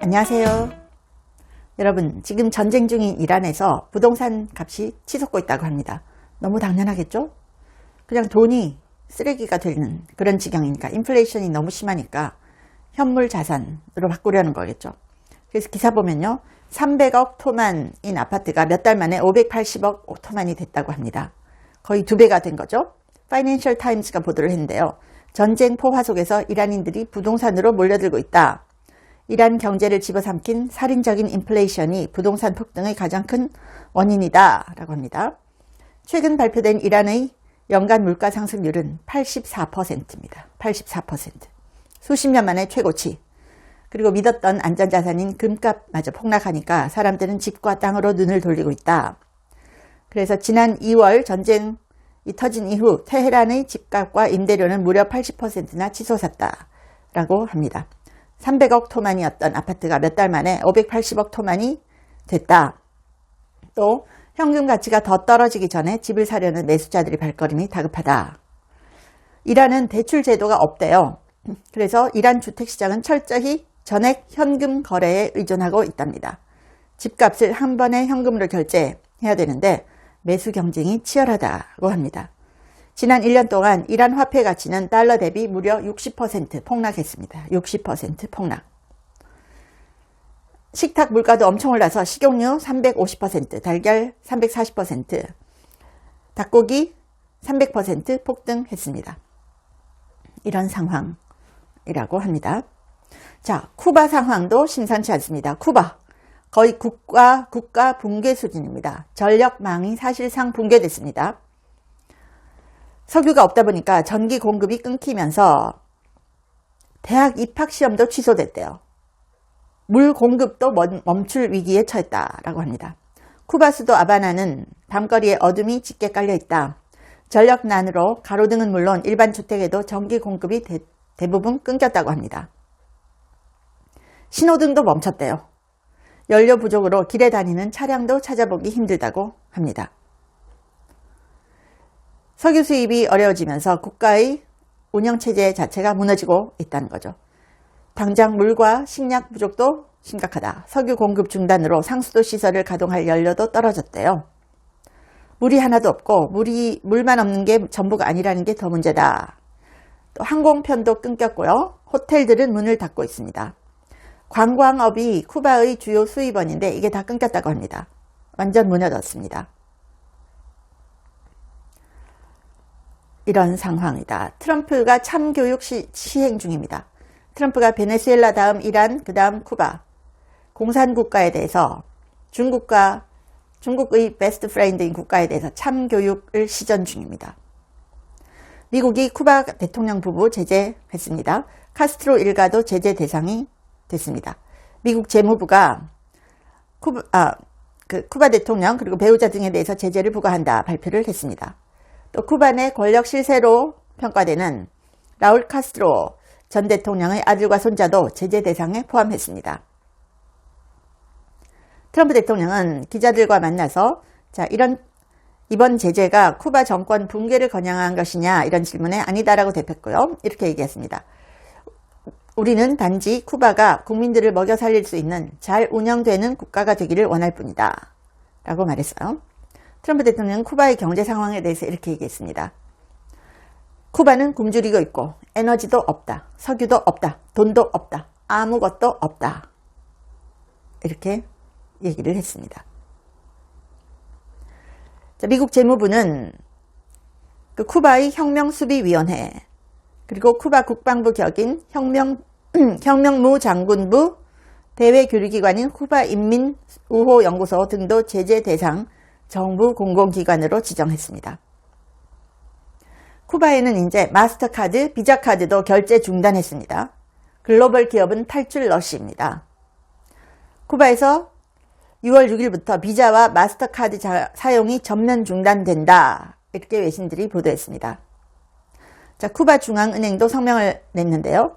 안녕하세요. 여러분, 지금 전쟁 중인 이란에서 부동산 값이 치솟고 있다고 합니다. 너무 당연하겠죠? 그냥 돈이 쓰레기가 되는 그런 지경이니까, 인플레이션이 너무 심하니까 현물 자산으로 바꾸려는 거겠죠. 그래서 기사 보면요, 300억 토만인 아파트가 몇 달 만에 580억 토만이 됐다고 합니다. 거의 2배가 된 거죠. 파이낸셜 타임즈가 보도를 했는데요. 전쟁 포화 속에서 이란인들이 부동산으로 몰려들고 있다. 이란 경제를 집어삼킨 살인적인 인플레이션이 부동산 폭등의 가장 큰 원인이다 라고 합니다. 최근 발표된 이란의 연간 물가 상승률은 84%입니다. 84%. 수십 년 만에 최고치. 그리고 믿었던 안전자산인 금값마저 폭락하니까 사람들은 집과 땅으로 눈을 돌리고 있다. 그래서 지난 2월 전쟁이 터진 이후 테헤란의 집값과 임대료는 무려 80%나 치솟았다라고 합니다. 300억 토만이었던 아파트가 몇 달 만에 580억 토만이 됐다. 또 현금 가치가 더 떨어지기 전에 집을 사려는 매수자들의 발걸음이 다급하다. 이란은 대출 제도가 없대요. 그래서 이란 주택시장은 철저히 전액 현금 거래에 의존하고 있답니다. 집값을 한 번에 현금으로 결제해야 되는데 매수 경쟁이 치열하다고 합니다. 지난 1년 동안 이란 화폐 가치는 달러 대비 무려 60% 폭락했습니다. 60% 폭락. 식탁 물가도 엄청 올라서 식용유 350%, 달걀 340%, 닭고기 300% 폭등했습니다. 이런 상황이라고 합니다. 자, 쿠바 상황도 심상치 않습니다. 쿠바 거의 국가 붕괴 수준입니다. 전력망이 사실상 붕괴됐습니다. 석유가 없다 보니까 전기 공급이 끊기면서 대학 입학 시험도 취소됐대요. 물 공급도 멈출 위기에 처했다라고 합니다. 쿠바 수도 아바나는 밤거리에 어둠이 짙게 깔려 있다. 전력난으로 가로등은 물론 일반 주택에도 전기 공급이 대부분 끊겼다고 합니다. 신호등도 멈췄대요. 연료 부족으로 길에 다니는 차량도 찾아보기 힘들다고 합니다. 석유 수입이 어려워지면서 국가의 운영체제 자체가 무너지고 있다는 거죠. 당장 물과 식량 부족도 심각하다. 석유 공급 중단으로 상수도 시설을 가동할 연료도 떨어졌대요. 물이 하나도 없고 물만 없는 게 전부가 아니라는 게 더 문제다. 또 항공편도 끊겼고요. 호텔들은 문을 닫고 있습니다. 관광업이 쿠바의 주요 수입원인데 이게 다 끊겼다고 합니다. 완전 무너졌습니다. 이런 상황이다. 트럼프가 참교육 시행 중입니다. 트럼프가 베네수엘라 다음 이란, 그 다음 쿠바 공산국가에 대해서 중국의 베스트 프렌드인 국가에 대해서 참교육을 시전 중입니다. 미국이 쿠바 대통령 부부 제재했습니다. 카스트로 일가도 제재 대상이 됐습니다. 미국 재무부가 쿠바 대통령 그리고 배우자 등에 대해서 제재를 부과한다 발표를 했습니다. 또 쿠바 내 권력 실세로 평가되는 라울 카스트로 전 대통령의 아들과 손자도 제재 대상에 포함했습니다. 트럼프 대통령은 기자들과 만나서 이번 제재가 쿠바 정권 붕괴를 겨냥한 것이냐 이런 질문에 아니다라고 대표했고요. 이렇게 얘기했습니다. 우리는 단지 쿠바가 국민들을 먹여 살릴 수 있는 잘 운영되는 국가가 되기를 원할 뿐이다 라고 말했어요. 트럼프 대통령은 쿠바의 경제 상황에 대해서 이렇게 얘기했습니다. 쿠바는 굶주리고 있고 에너지도 없다. 석유도 없다. 돈도 없다. 아무것도 없다. 이렇게 얘기를 했습니다. 미국 재무부는 쿠바의 혁명수비위원회 그리고 쿠바 국방부 격인 혁명무장군부 대외교류기관인 쿠바 인민우호연구소 등도 제재 대상 정부 공공기관으로 지정했습니다. 쿠바에는 이제 마스터카드, 비자카드도 결제 중단했습니다. 글로벌 기업은 탈출 러시입니다. 쿠바에서 6월 6일부터 비자와 마스터카드 사용이 전면 중단된다. 이렇게 외신들이 보도했습니다. 자, 쿠바 중앙은행도 성명을 냈는데요.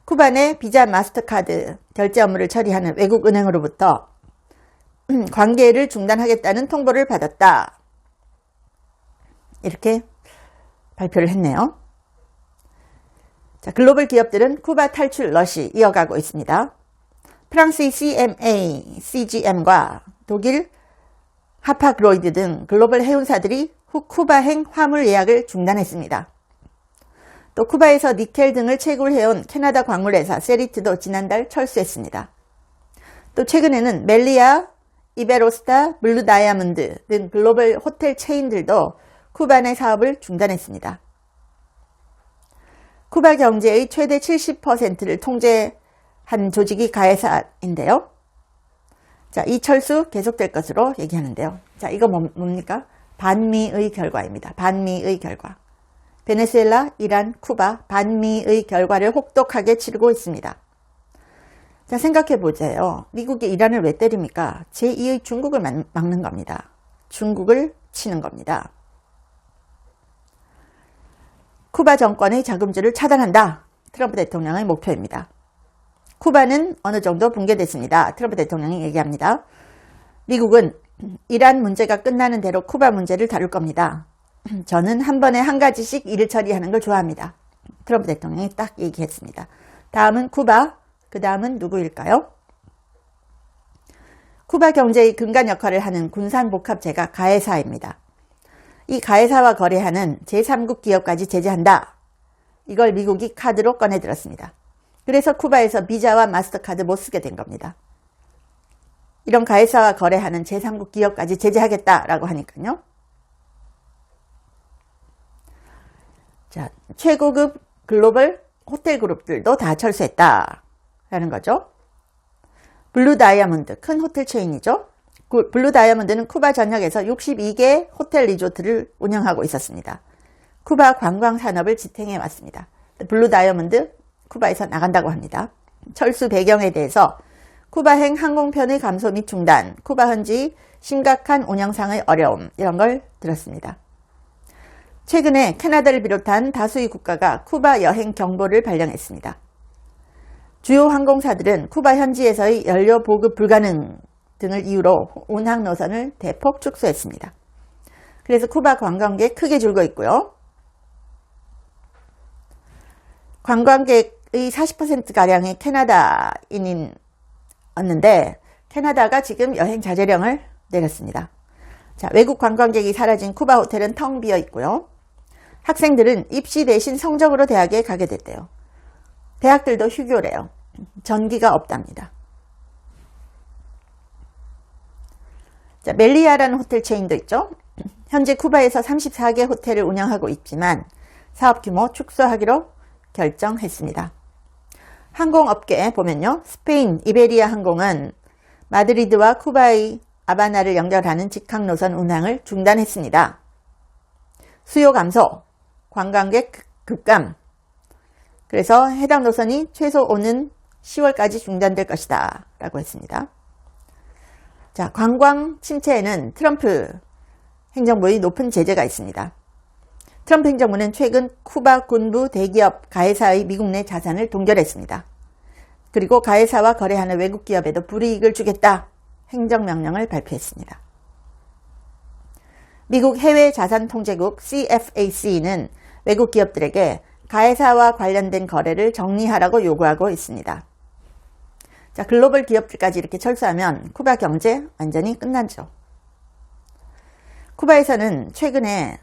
쿠바 내 비자 마스터카드 결제 업무를 처리하는 외국 은행으로부터 관계를 중단하겠다는 통보를 받았다. 이렇게 발표를 했네요. 자, 글로벌 기업들은 쿠바 탈출 러시 이어가고 있습니다. 프랑스의 CMA, CGM과 독일 하파그로이드 등 글로벌 해운사들이 쿠바행 화물 예약을 중단했습니다. 또 쿠바에서 니켈 등을 채굴해온 캐나다 광물회사 세리트도 지난달 철수했습니다. 또 최근에는 멜리아, 이베로스타, 블루 다이아몬드 등 글로벌 호텔 체인들도 쿠바 내 사업을 중단했습니다. 쿠바 경제의 최대 70%를 통제한 조직이 가에사인데요. 자, 이 철수 계속될 것으로 얘기하는데요. 자, 이거 뭡니까? 반미의 결과입니다. 반미의 결과. 베네수엘라, 이란, 쿠바, 반미의 결과를 혹독하게 치르고 있습니다. 자, 생각해 보세요. 미국이 이란을 왜 때립니까? 제2의 중국을 막는 겁니다. 중국을 치는 겁니다. 쿠바 정권의 자금줄을 차단한다. 트럼프 대통령의 목표입니다. 쿠바는 어느 정도 붕괴됐습니다. 트럼프 대통령이 얘기합니다. 미국은 이란 문제가 끝나는 대로 쿠바 문제를 다룰 겁니다. 저는 한 번에 한 가지씩 일을 처리하는 걸 좋아합니다. 트럼프 대통령이 딱 얘기했습니다. 다음은 쿠바, 그 다음은 누구일까요? 쿠바 경제의 근간 역할을 하는 군산복합체가 가에사입니다. 이 가에사와 거래하는 제3국 기업까지 제재한다. 이걸 미국이 카드로 꺼내들었습니다. 그래서 쿠바에서 비자와 마스터카드 못 쓰게 된 겁니다. 이런 가에사와 거래하는 제3국 기업까지 제재하겠다라고 하니까요. 자, 최고급 글로벌 호텔 그룹들도 다 철수했다라는 거죠. 블루 다이아몬드, 큰 호텔 체인이죠. 블루 다이아몬드는 쿠바 전역에서 62개 호텔 리조트를 운영하고 있었습니다. 쿠바 관광 산업을 지탱해 왔습니다. 블루 다이아몬드 쿠바에서 나간다고 합니다. 철수 배경에 대해서 쿠바행 항공편의 감소 및 중단, 쿠바 현지 심각한 운영상의 어려움 이런 걸 들었습니다. 최근에 캐나다를 비롯한 다수의 국가가 쿠바 여행 경보를 발령했습니다. 주요 항공사들은 쿠바 현지에서의 연료 보급 불가능 등을 이유로 운항 노선을 대폭 축소했습니다. 그래서 쿠바 관광객 크게 줄고 있고요. 관광객의 40%가량이 캐나다인이었는데 캐나다가 지금 여행 자제령을 내렸습니다. 자, 외국 관광객이 사라진 쿠바 호텔은 텅 비어 있고요. 학생들은 입시 대신 성적으로 대학에 가게 됐대요. 대학들도 휴교래요. 전기가 없답니다. 자, 멜리아라는 호텔 체인도 있죠. 현재 쿠바에서 34개 호텔을 운영하고 있지만 사업 규모 축소하기로 결정했습니다. 항공업계에 보면요. 스페인 이베리아 항공은 마드리드와 쿠바의 아바나를 연결하는 직항 노선 운항을 중단했습니다. 수요 감소, 관광객 급감. 그래서 해당 노선이 최소 오는 10월까지 중단될 것이다 라고 했습니다. 자, 관광 침체에는 트럼프 행정부의 높은 제재가 있습니다. 트럼프 행정부는 최근 쿠바 군부 대기업 가에사의 미국 내 자산을 동결했습니다. 그리고 가에사와 거래하는 외국 기업에도 불이익을 주겠다 행정명령을 발표했습니다. 미국 해외자산통제국 CFAC는 외국 기업들에게 가에사와 관련된 거래를 정리하라고 요구하고 있습니다. 자, 글로벌 기업들까지 이렇게 철수하면 쿠바 경제 완전히 끝나죠. 쿠바에서는 최근에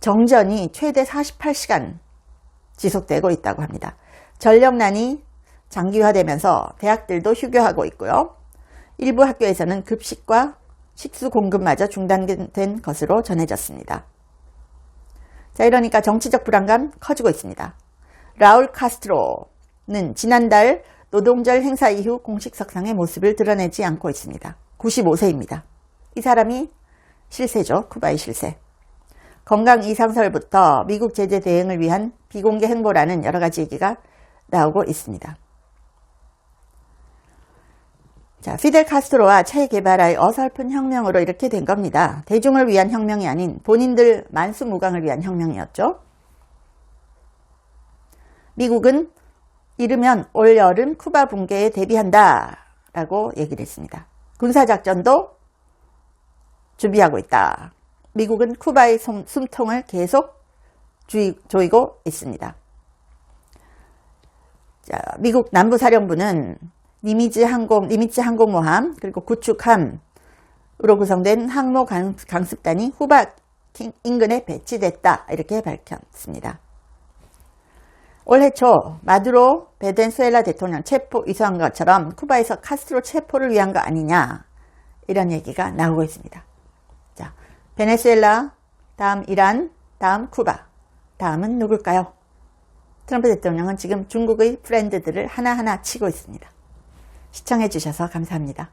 정전이 최대 48시간 지속되고 있다고 합니다. 전력난이 장기화되면서 대학들도 휴교하고 있고요. 일부 학교에서는 급식과 식수 공급마저 중단된 것으로 전해졌습니다. 자, 이러니까 정치적 불안감 커지고 있습니다. 라울 카스트로는 지난달 노동절 행사 이후 공식 석상의 모습을 드러내지 않고 있습니다. 95세입니다. 이 사람이 실세죠. 쿠바의 실세. 건강 이상설부터 미국 제재 대응을 위한 비공개 행보라는 여러 가지 얘기가 나오고 있습니다. 자, 피델 카스트로와 체 게바라의 어설픈 혁명으로 이렇게 된 겁니다. 대중을 위한 혁명이 아닌 본인들 만수무강을 위한 혁명이었죠. 미국은 이르면 올 여름 쿠바 붕괴에 대비한다 라고 얘기를 했습니다. 군사작전도 준비하고 있다. 미국은 쿠바의 숨통을 계속 조이고 있습니다. 자, 미국 남부사령부는 니미츠 항공모함 그리고 구축함으로 구성된 항모 강습단이 후바 인근에 배치됐다 이렇게 밝혔습니다. 올해 초 마두로 베네수엘라 대통령 체포 이수한 것처럼 쿠바에서 카스트로 체포를 위한 거 아니냐 이런 얘기가 나오고 있습니다. 자, 베네수엘라, 다음 이란, 다음 쿠바, 다음은 누굴까요? 트럼프 대통령은 지금 중국의 프렌드들을 하나하나 치고 있습니다. 시청해 주셔서 감사합니다.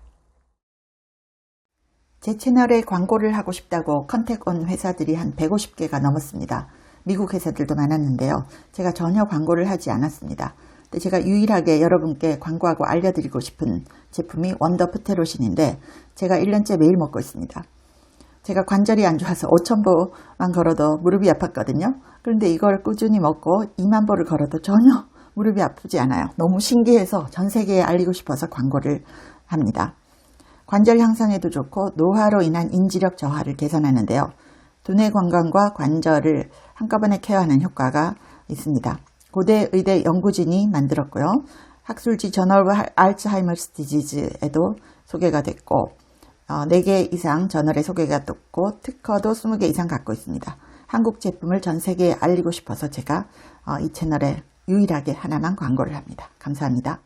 제 채널에 광고를 하고 싶다고 컨택 온 회사들이 한 150개가 넘었습니다. 미국 회사들도 많았는데요. 제가 전혀 광고를 하지 않았습니다. 근데 제가 유일하게 여러분께 광고하고 알려드리고 싶은 제품이 원더 프테로신인데 제가 1년째 매일 먹고 있습니다. 제가 관절이 안 좋아서 5,000보만 걸어도 무릎이 아팠거든요. 그런데 이걸 꾸준히 먹고 2만 보를 걸어도 전혀 무릎이 아프지 않아요. 너무 신기해서 전 세계에 알리고 싶어서 광고를 합니다. 관절 향상에도 좋고 노화로 인한 인지력 저하를 개선하는데요. 두뇌 건강과 관절을 한꺼번에 케어하는 효과가 있습니다. 고대 의대 연구진이 만들었고요. 학술지 저널 오브 알츠하이머스 디지즈에도 소개가 됐고 4개 이상 저널에 소개가 됐고 특허도 20개 이상 갖고 있습니다. 한국 제품을 전 세계에 알리고 싶어서 제가 이 채널에 유일하게 하나만 광고를 합니다. 감사합니다.